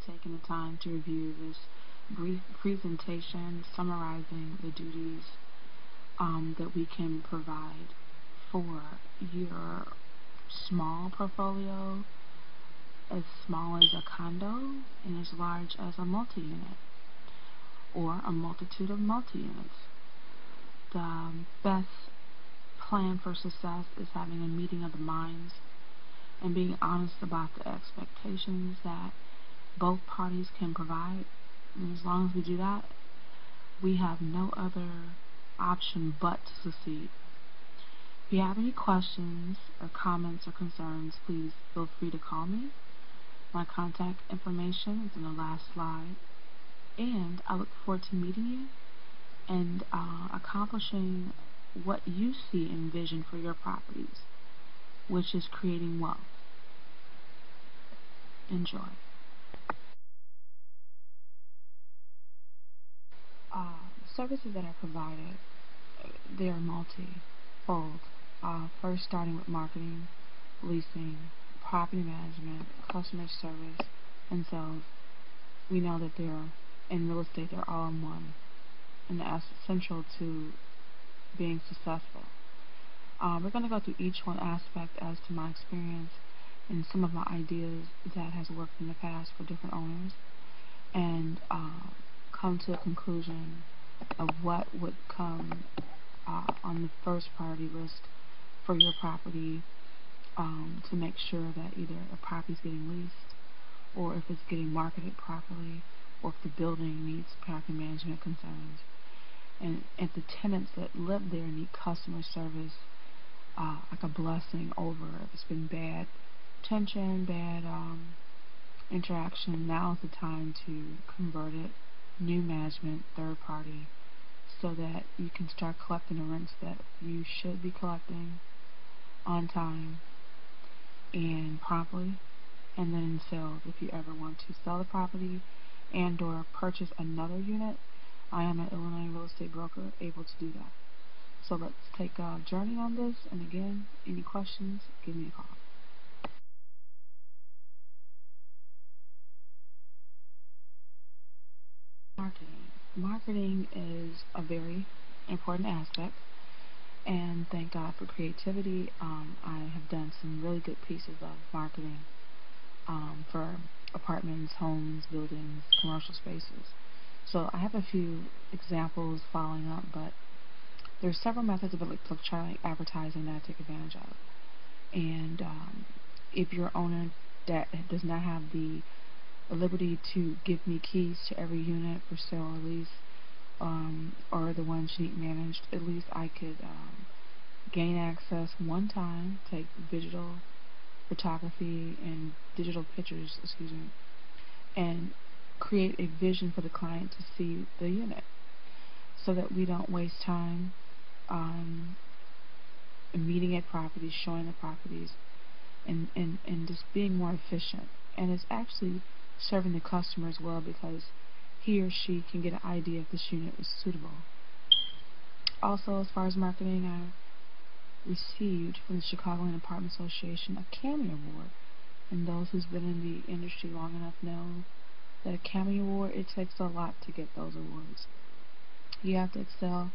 taking the time to review this brief presentation summarizing the duties that we can provide for your small portfolio, as small as a condo and as large as a multi-unit or a multitude of multi-units. The best plan for success is having a meeting of the minds and being honest about the expectations that both parties can provide. And as long as we do that, we have no other option but to succeed. If you have any questions or comments or concerns, please feel free to call me. My contact information is in the last slide, and I look forward to meeting you and accomplishing what you see and vision for your properties, which is creating wealth. Enjoy. Services that are provided, they are multi-fold. First, starting with marketing, leasing, property management, customer service, and sales. We know that in real estate, they're all in one, and that's essential to being successful. We're going to go through each one aspect as to my experience and some of my ideas that has worked in the past for different owners, and come to a conclusion of what would come on the first priority list for your property, to make sure that either a property is getting leased, or if it's getting marketed properly, or if the building needs property management concerns, and if the tenants that live there need customer service like a blessing over if it's been bad tension, bad interaction. Now is the time to convert it, new management, third party, so that you can start collecting the rents that you should be collecting on time and promptly. And then in sales, if you ever want to sell the property and or purchase another unit, I am an Illinois real estate broker able to do that. So let's take a journey on this, and again, any questions, give me a call. Marketing. Marketing is a very important aspect, and thank God for creativity. I have done some really good pieces of marketing for apartments, homes, buildings, commercial spaces. So I have a few examples following up, but there's several methods of electronic advertising that I take advantage of. And if your owner that does not have the liberty to give me keys to every unit for sale or lease, or the ones you need managed, at least I could gain access one time, take digital photography and digital pictures, and create a vision for the client to see the unit, so that we don't waste time meeting at properties, showing the properties, and just being more efficient. And it's actually serving the customer as well, because he or she can get an idea if this unit is suitable. Also, as far as marketing, I received from the Chicagoland Apartment Association a CAMI Award. And those who's been in the industry long enough know that a CAMI Award, it takes a lot to get those awards. You have to excel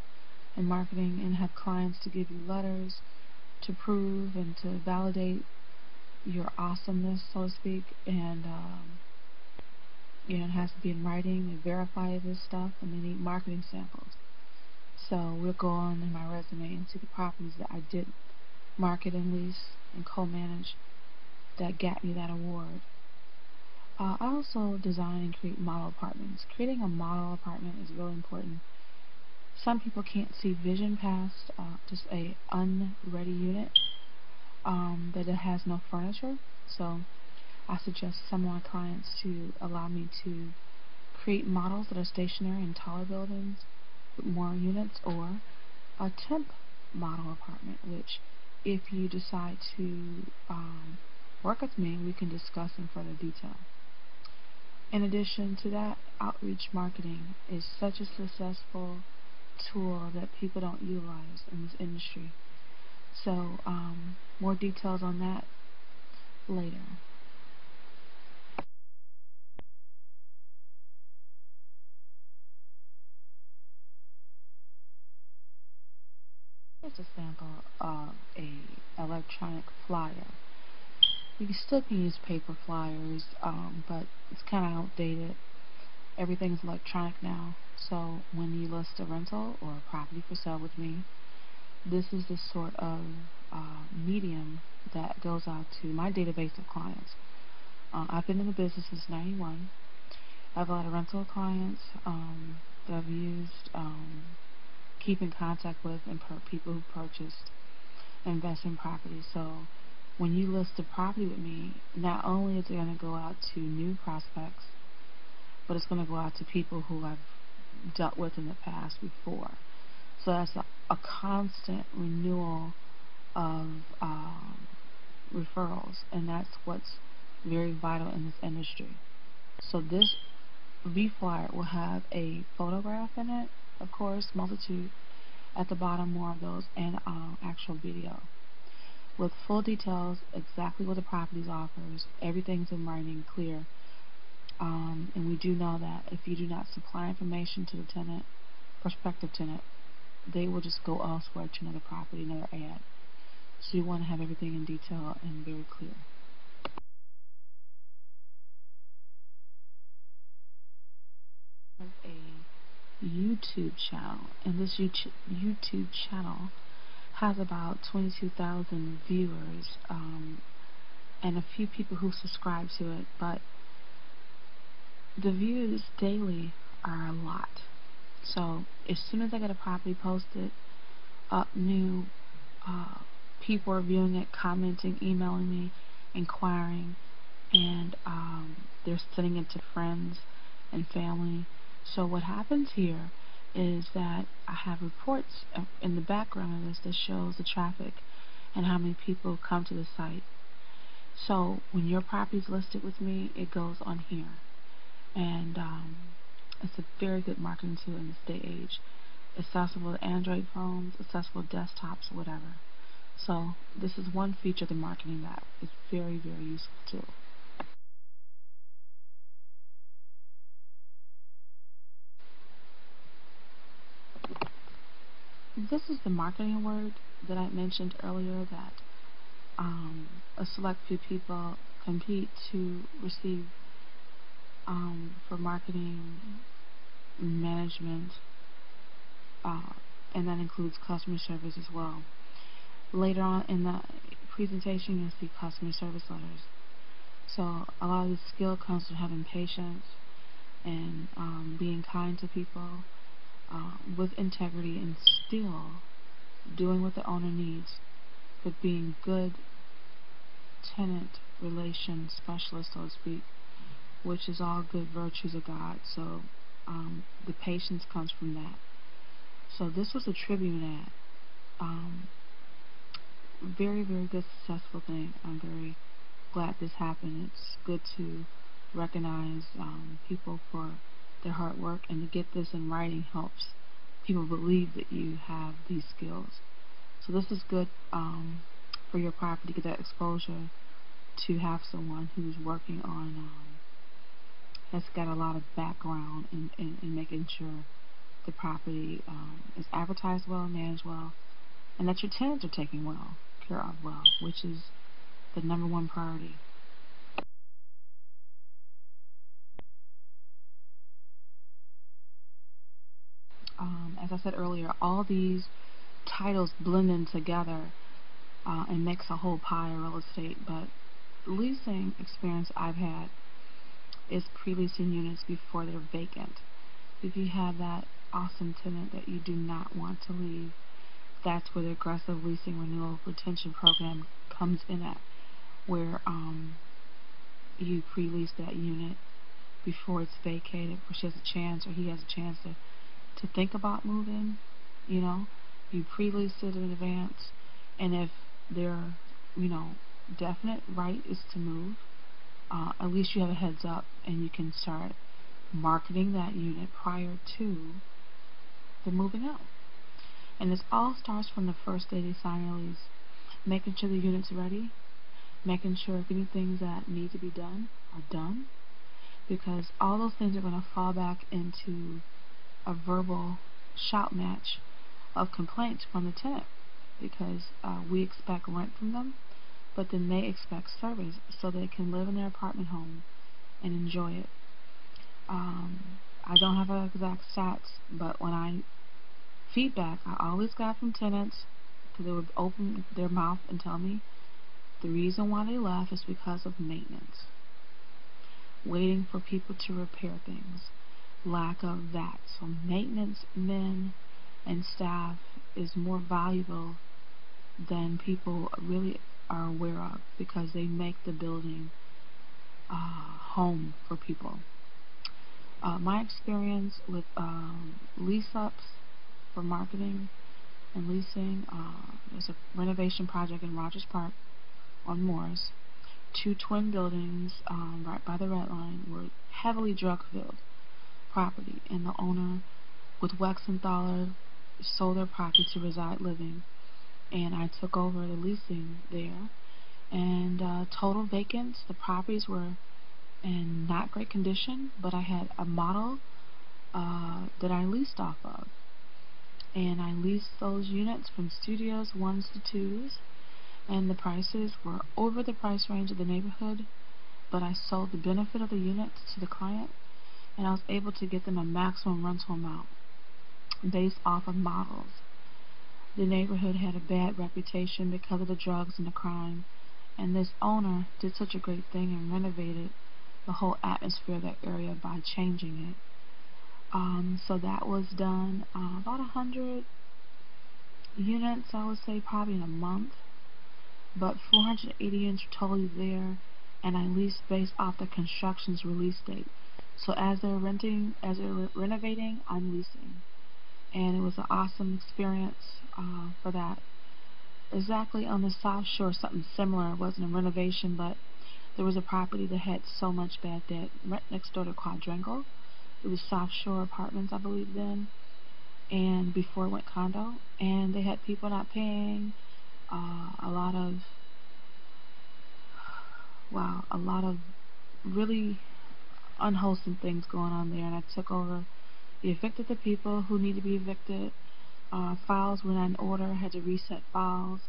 in marketing and have clients to give you letters to prove and to validate your awesomeness, so to speak, and it has to be in writing and verify this stuff, and they need marketing samples. So we'll go on in my resume and see the properties that I did market and lease and co-manage that got me that award. I also design and create model apartments. Creating a model apartment is really important. Some people can't see vision past just a unready unit that it has no furniture. So I suggest some of my clients to allow me to create models that are stationary in taller buildings with more units, or a temp model apartment, which if you decide to work with me, we can discuss in further detail. In addition to that, outreach marketing is such a successful tool that people don't utilize in this industry. So more details on that later. just a sample of a electronic flyer. You still can use paper flyers, but it's kind of outdated. Everything's electronic now. So when you list a rental or a property for sale with me, this is the sort of medium that goes out to my database of clients. I've been in the business since '91. I have a lot of rental clients that I've used, keep in contact with, and people who purchased investment property. So when you list a property with me, not only is it going to go out to new prospects, but it's going to go out to people who I've dealt with in the past before. So that's a constant renewal of referrals, and that's what's very vital in this industry. So this V-flyer will have a photograph in it, of course, multitude. At the bottom, more of those, and actual video with full details, exactly what the property offers. Everything's in writing, clear. And we do know that if you do not supply information to the tenant, prospective tenant, they will just go elsewhere to another property, another ad. So you want to have everything in detail and very clear. A YouTube channel, and this YouTube channel has about 22,000 viewers, and a few people who subscribe to it, but the views daily are a lot. So as soon as I get a property posted up new, people are viewing it, commenting, emailing me, inquiring, and they're sending it to friends and family. So what happens here is that I have reports in the background of this that shows the traffic and how many people come to the site. So when your property is listed with me, it goes on here, and it's a very good marketing tool in this day age. Accessible to Android phones, accessible to desktops, whatever. So this is one feature of the marketing that is very, very useful too. This is the marketing word that I mentioned earlier, that a select few people compete to receive for marketing management, and that includes customer service as well. Later on in the presentation, you'll see customer service letters. So a lot of the skill comes from having patience and being kind to people with integrity, and still doing what the owner needs, but being good tenant relation specialist, so to speak, which is all good virtues of God. So the patience comes from that. So this was a Tribune ad. Very, very good, successful thing. I'm very glad this happened. It's good to recognize people for their hard work, and to get this in writing helps people believe that you have these skills. So this is good for your property, to get that exposure, to have someone who's working on, has got a lot of background in making sure the property is advertised well, managed well, and that your tenants are taken care of well, which is the number one priority. As I said earlier, all these titles blend in together and makes a whole pie of real estate. But leasing experience I've had is pre-leasing units before they're vacant. If you have that awesome tenant that you do not want to leave, that's where the aggressive leasing renewal retention program comes in at, where you pre-lease that unit before it's vacated, or she has a chance, or he has a chance to think about moving. You pre-lease it in advance, and if their definite right is to move, at least you have a heads up, and you can start marketing that unit prior to the moving out. And this all starts from the first day they sign a lease, making sure the unit's ready, making sure if any things that need to be done are done, because all those things are going to fall back into a verbal shout match of complaints from the tenant. because we expect rent from them, but then they expect service so they can live in their apartment home and enjoy it. Um, I don't have exact stats, but when I feedback I always got from tenants, because they would open their mouth and tell me the reason why they left is because of maintenance, waiting for people to repair things, lack of that. So maintenance men and staff is more valuable than people really are aware of, because they make the building home for people. My experience with lease ups for marketing and leasing, there's a renovation project in Rogers Park on Morris. Two twin buildings right by the red line were heavily drug-filled property, and the owner with Wexenthaler sold their property to Reside Living, and I took over the leasing there. And total vacant. The properties were in not great condition, but I had a model that I leased off of, and I leased those units from studios 1s to 2s, and the prices were over the price range of the neighborhood, but I sold the benefit of the units to the client, and I was able to get them a maximum rental amount based off of models. The neighborhood had a bad reputation because of the drugs and the crime, and this owner did such a great thing and renovated the whole atmosphere of that area by changing it. So that was done about 100 units, I would say, probably in a month, but 480 units were totally there, and I leased based off the construction's release date. So as they're renovating, I'm leasing, and it was an awesome experience for that. Exactly on the South Shore, something similar. It wasn't a renovation, but there was a property that had so much bad debt right next door to Quadrangle. It was South Shore Apartments, I believe, then, and before it went condo, and they had people not paying, a lot of, wow, a lot of really unwholesome things going on there, and I took over. We evicted the people who need to be evicted. Files were not in order, had to reset files.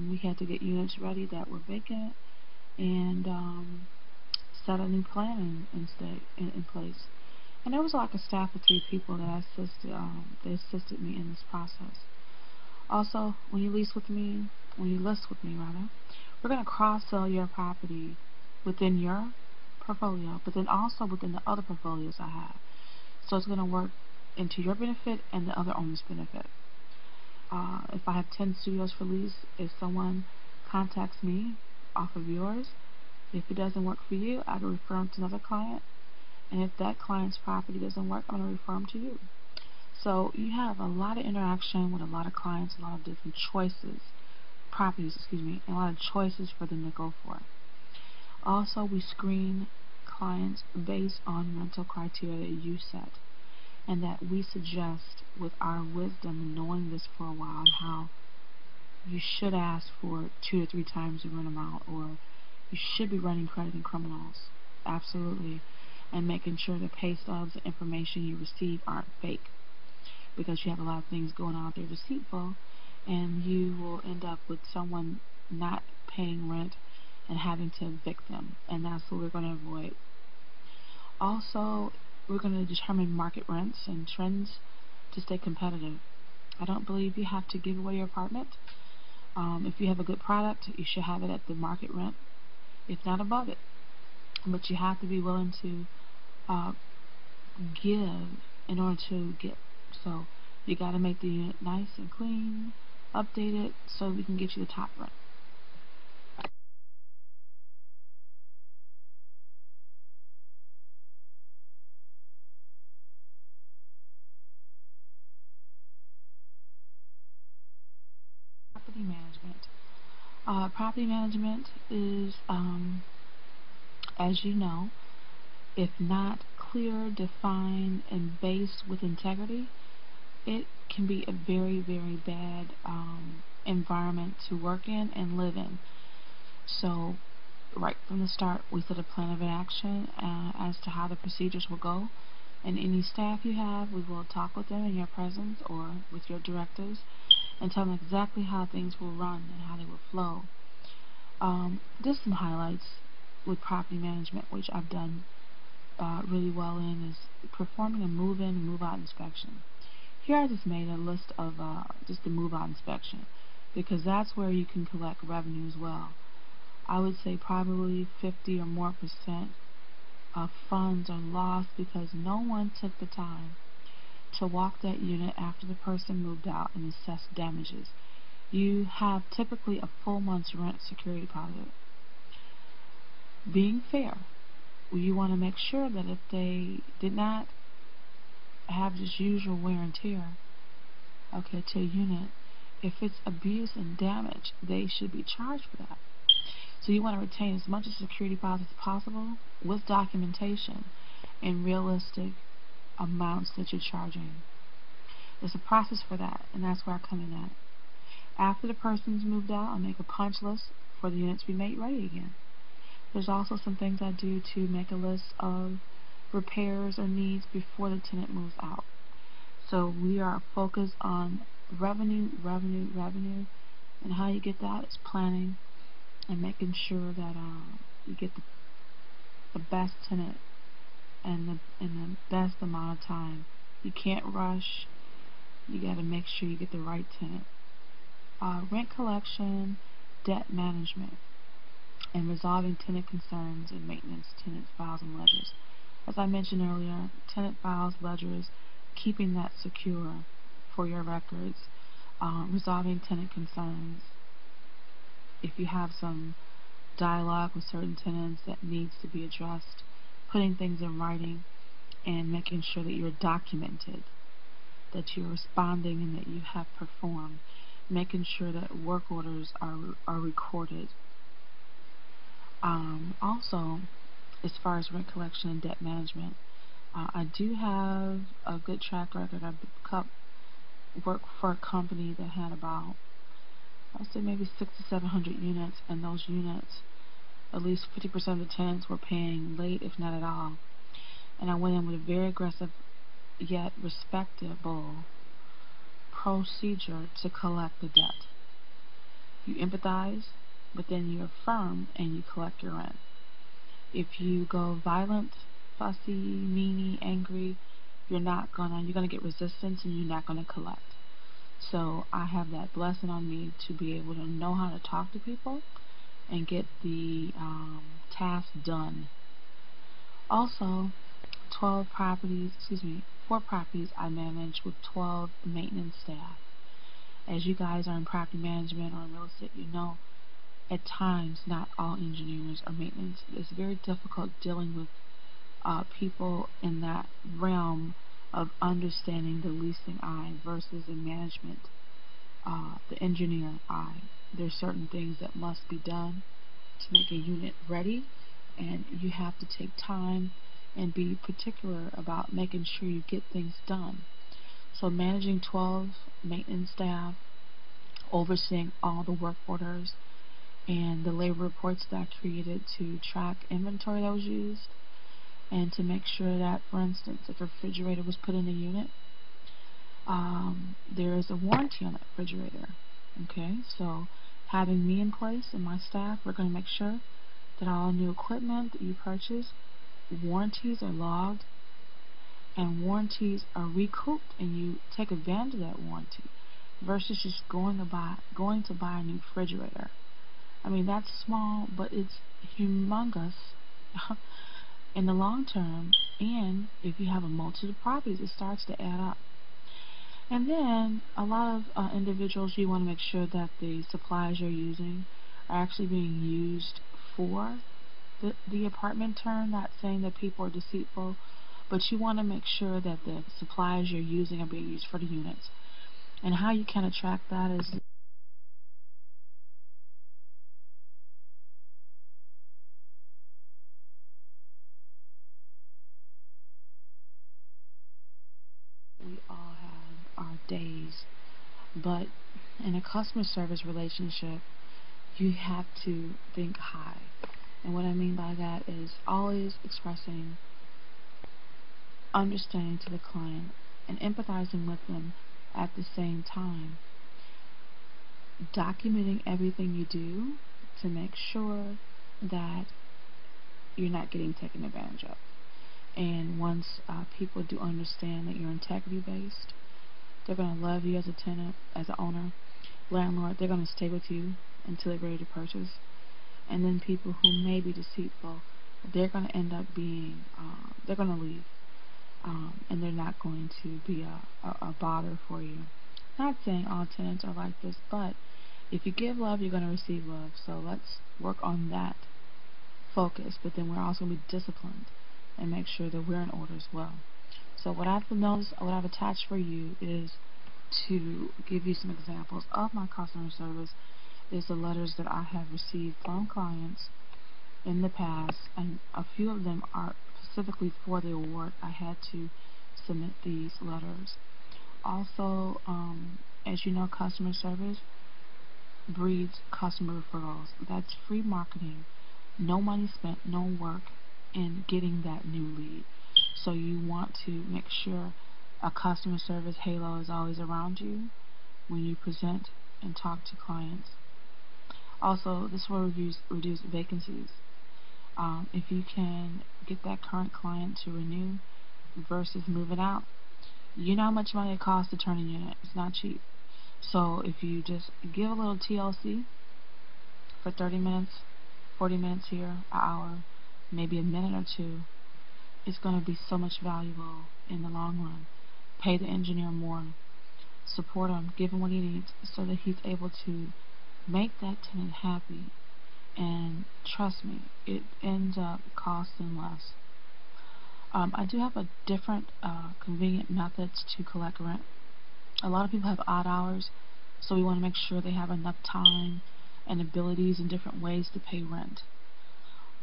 We had to get units ready that were vacant, and set a new plan in place. And there was like a staff of 3 people that they assisted me in this process. Also, when you list with me, rather, we're going to cross-sell your property within your portfolio, but then also within the other portfolios I have. So it's going to work into your benefit and the other owner's benefit. If I have 10 studios for lease, if someone contacts me off of yours, if it doesn't work for you, I will refer them to another client. And if that client's property doesn't work, I'm going to refer them to you. So you have a lot of interaction with a lot of clients, a lot of different properties, and a lot of choices for them to go for. Also, we screen clients based on rental criteria that you set, and that we suggest with our wisdom and knowing this for a while, and how you should ask for 2 to 3 times the rent amount, or you should be running credit and criminals, absolutely, and making sure the pay stubs and information you receive aren't fake, because you have a lot of things going on out there deceitful, and you will end up with someone not paying rent and having to evict them, and that's what we're going to avoid. Also, we're going to determine market rents and trends to stay competitive. I don't believe you have to give away your apartment. If you have a good product, you should have it at the market rent, if not above it. But you have to be willing to give in order to get. So you got to make the unit nice and clean, updated, so we can get you the top rent. Property management. Property management is, as you know, if not clear, defined, and based with integrity, it can be a very, very bad environment to work in and live in. So, right from the start, we set a plan of action as to how the procedures will go. And any staff you have, we will talk with them in your presence or with your directors and tell them exactly how things will run and how they will flow. Just some highlights with property management, which I've done really well in, is performing a move-in and move-out inspection. Here I just made a list of just the move-out inspection, because that's where you can collect revenue as well. I would say probably 50 or more percent of funds are lost because no one took the time to walk that unit after the person moved out and assess damages. You have typically a full month's rent security deposit. Being fair, you want to make sure that if they did not have just usual wear and tear, okay, to a unit, if it's abuse and damage, they should be charged for that. So you want to retain as much of security deposit as possible with documentation and realistic amounts that you're charging. There's a process for that, and that's where I come in at. After the person's moved out, I make a punch list for the unit to be made ready again. There's also some things I do to make a list of repairs or needs before the tenant moves out. So we are focused on revenue, and how you get that is planning and making sure that you get the best tenant and the best amount of time. You can't rush. You got to make sure you get the right tenant. Rent collection, debt management, and resolving tenant concerns and maintenance, tenant files and ledgers. As I mentioned earlier, tenant files, ledgers, keeping that secure for your records, resolving tenant concerns. If you have some dialogue with certain tenants that needs to be addressed, putting things in writing and making sure that you're documented, that you're responding and that you have performed, making sure that work orders are recorded. Also, as far as rent collection and debt management, I do have a good track record. I've worked for a company that had about, I'll say maybe 600 to 700 units, and those units, at least 50% of the tenants were paying late, if not at all. And I went in with a very aggressive yet respectable procedure to collect the debt. You empathize, but then you affirm and you collect your rent. If you go violent, fussy, meany, angry, you're gonna get resistance and you're not gonna collect. So I have that blessing on me to be able to know how to talk to people and get the task done. Also, 4 properties I manage with 12 maintenance staff. As you guys are in property management or in real estate, you know at times not all engineers are maintenance. It's very difficult dealing with people in that realm of understanding the leasing eye versus the management, the engineer eye. There's certain things that must be done to make a unit ready, and you have to take time and be particular about making sure you get things done. So managing 12 maintenance staff, overseeing all the work orders and the labor reports that I created to track inventory that was used, and to make sure that, for instance, if a refrigerator was put in a unit, there is a warranty on that refrigerator. Okay, so having me in place and my staff, we're going to make sure that all new equipment that you purchase, warranties are logged and warranties are recouped, and you take advantage of that warranty versus just going to buy a new refrigerator. I mean, that's small, but it's humongous in the long term, and if you have a multitude of properties, it starts to add up. And then a lot of individuals, you want to make sure that the supplies you're using are actually being used for the apartment turn. Not saying that people are deceitful, but you want to make sure that the supplies you're using are being used for the units. And how you can track that is we all have our days, but in a customer service relationship, you have to think high. And what I mean by that is always expressing understanding to the client and empathizing with them at the same time. documenting everything you do to make sure that you're not getting taken advantage of. And once people do understand that you're integrity based, they're going to love you as a tenant, as an owner, landlord. They're going to stay with you until they're ready to purchase. And then people who may be deceitful, they're going to end up being, they're going to leave. And they're not going to be a bother for you. Not saying all tenants are like this, but if you give love, you're going to receive love. So let's work on that focus. But then we're also going to be disciplined and make sure that we're in order as well. So what I've noticed, what I've attached for you is to give you some examples of my customer service is the letters that I have received from clients in the past, and a few of them are specifically for the award. I had to submit these letters. Also, as you know, customer service breeds customer referrals. That's free marketing, no money spent, no work in getting that new lead. So you want to make sure a customer service halo is always around you when you present and talk to clients. Also, this will reduce vacancies. If you can get that current client to renew versus moving out, you know how much money it costs to turn a unit. It's not cheap. So if you just give a little TLC for 30 minutes, 40 minutes here, an hour, maybe a minute or two, it's going to be so much valuable in the long run. Pay the engineer more. Support him. Give him what he needs so that he's able to make that tenant happy. And trust me, it ends up costing less. I do have a different convenient methods to collect rent. A lot of people have odd hours, so we want to make sure they have enough time and abilities and different ways to pay rent.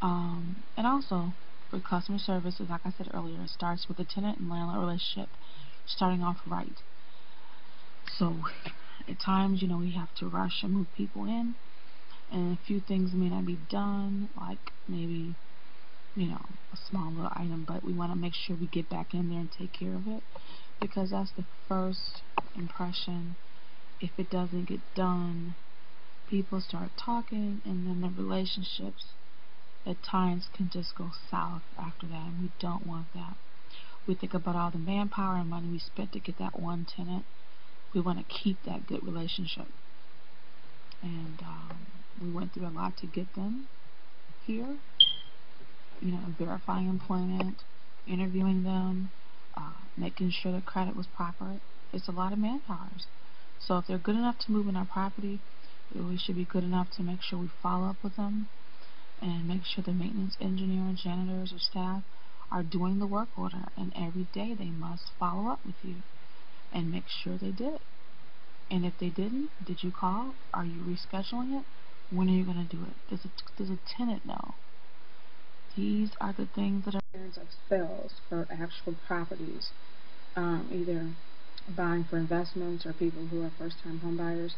And also, for customer services, like I said earlier, it starts with the tenant and landlord relationship, starting off right. So, at times, we have to rush and move people in, and a few things may not be done, like maybe, a small little item, but we want to make sure we get back in there and take care of it, because that's the first impression. If it doesn't get done, people start talking, and then the relationships at times can just go south after that, and we don't want that. We think about all the manpower and money we spent to get that one tenant. We want to keep that good relationship, and we went through a lot to get them here. Verifying employment, interviewing them, making sure the credit was proper. It's a lot of manpower. So if they're good enough to move in our property, we should be good enough to make sure we follow up with them and make sure the maintenance engineer, janitors, or staff are doing the work order, and every day they must follow up with you and make sure they did it. And if they didn't, did you call? Are you rescheduling it? When are you going to do it? Does a tenant know? These are the things that are of sales for actual properties, either buying for investments or people who are first-time home buyers,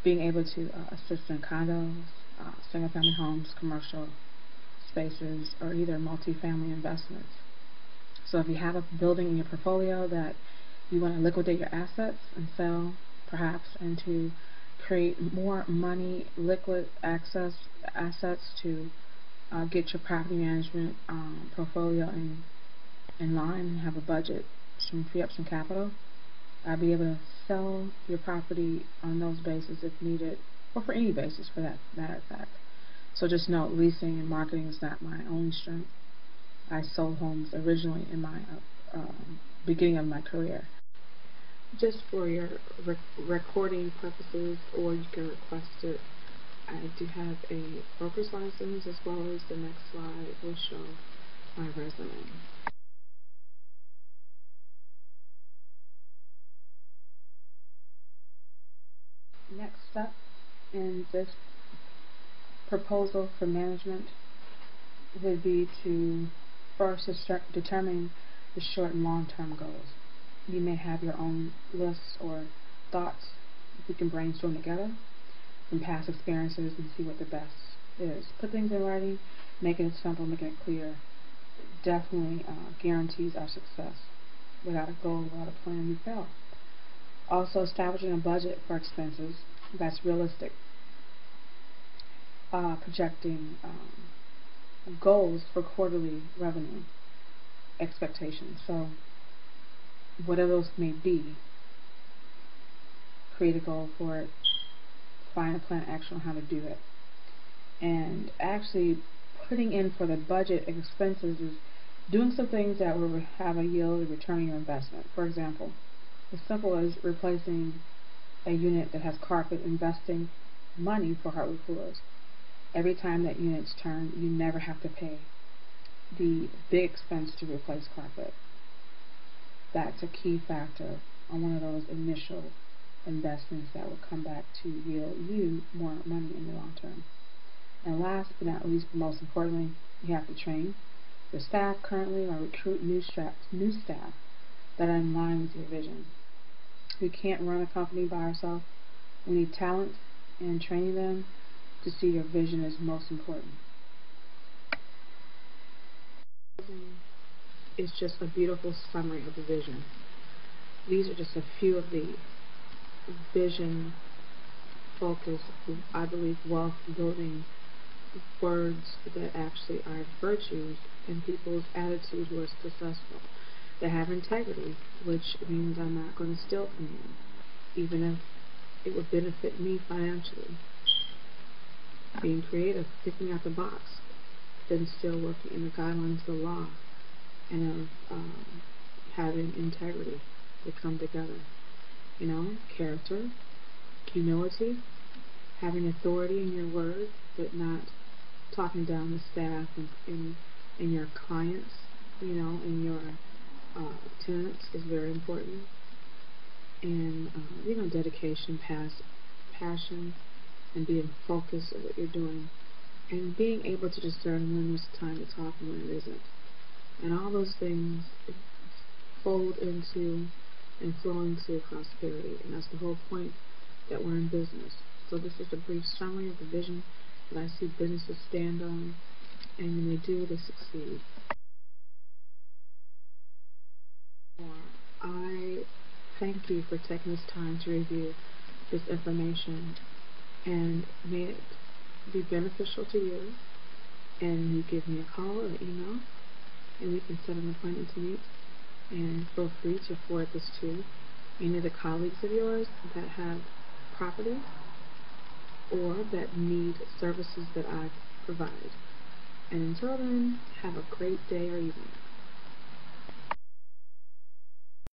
being able to assist in condos, single-family homes, commercial spaces, or either multifamily investments. So if you have a building in your portfolio that you want to liquidate your assets and sell, perhaps, and to create more money, liquid assets to get your property management portfolio in line and have a budget to free up some capital, be able to sell your property on those bases if needed, or for any basis for that matter of fact. So just note, leasing and marketing is not my only strength. I sold homes originally in my beginning of my career. Just for your recording purposes, or you can request it. I do have a broker's license, as well as the next slide will show my resume. Next step in this proposal for management would be to first determine the short and long-term goals. You may have your own lists or thoughts. We can brainstorm together from past experiences and see what the best is. Put things in writing, making it simple, making it clear, definitely guarantees our success. Without a goal, without a plan, you fail. Also, establishing a budget for expenses. that's realistic. Projecting goals for quarterly revenue expectations. So whatever those may be, create a goal for it, find a plan of action on how to do it. And actually putting in for the budget expenses is doing some things that will have a yield and return on your investment. For example, as simple as replacing a unit that has carpet, investing money for hardwood floors. Every time that unit's turned, you never have to pay the big expense to replace carpet. That's a key factor on one of those initial investments that will come back to yield you more money in the long term. And last but not least, but most importantly, you have to train your staff currently or recruit new staff that are in line with your vision. We can't run a company by ourselves. We need talent, and training them to see your vision is most important. It's just a beautiful summary of the vision. These are just a few of the vision focus, I believe, wealth building words that actually are virtues in people's attitude who are successful. They have integrity, which means I'm not going to steal from you, even if it would benefit me financially. Being creative, thinking out the box, then still working in the guidelines of the law and of having integrity to come together. You know, character, humility, having authority in your word, but not talking down the staff and your clients, you know, and your tenants is very important. And, you know, dedication, passion, and being focused on what you're doing. And being able to discern when it's time to talk and when it isn't. And all those things fold into and flow into prosperity. And that's the whole point that we're in business. So this is a brief summary of the vision that I see businesses stand on. And when they do, they succeed. I thank you for taking this time to review this information, and may it be beneficial to you. And you give me a call or an email, and we can set an appointment to meet. And feel free to forward this to any of the colleagues of yours that have property or that need services that I provide. And until then, have a great day or evening.